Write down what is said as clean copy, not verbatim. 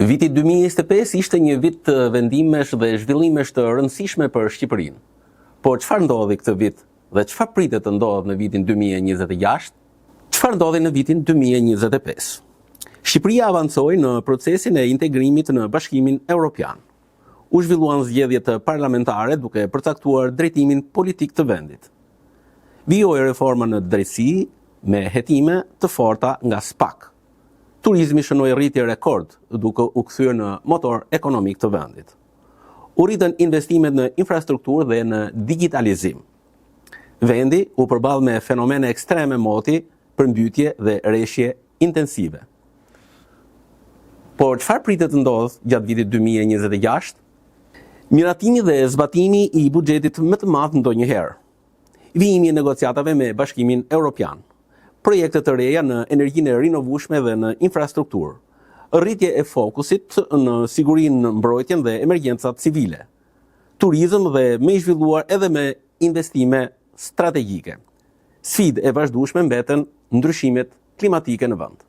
Viti 2025 ishte një vit të vendimesh dhe zhvillimesh të rëndësishme për Shqipërinë. Po çfarë ndodhi këtë vit dhe çfarë pritet të ndodhë në vitin 2026? Çfarë ndodhi në vitin 2025? Shqipëria avancoi në procesin e integrimit në Bashkimin Evropian. U zhvilluan zgjedhjet parlamentare duke përcaktuar drejtimin politik të vendit. Vijoi reforma në drejtësi me hetime të forta nga SPAK. Turizmi shënoi rritje rekord duke u kthyer në motor ekonomik të vendit. U rritën investimet në infrastrukturë dhe në digitalizim. Vendi u përball me fenomene ekstreme moti, përmbytje dhe rreshje intensive. Por çfarë pritet të ndodhë gjatë vitit 2026? Miratimi dhe zbatimi i buxhetit më të madh ndonjëherë. Vijimi i negociatave me Bashkimin Evropian. Projekte të reja në energjinë e rinovueshme dhe në infrastrukturë. Rritje e fokusit në sigurinë, mbrojtjen dhe emergjencat civile. Turizëm dhe me i zhvilluar edhe me investime strategjike. Sfidë e vazhdueshme mbeten ndryshimet klimatike në vend.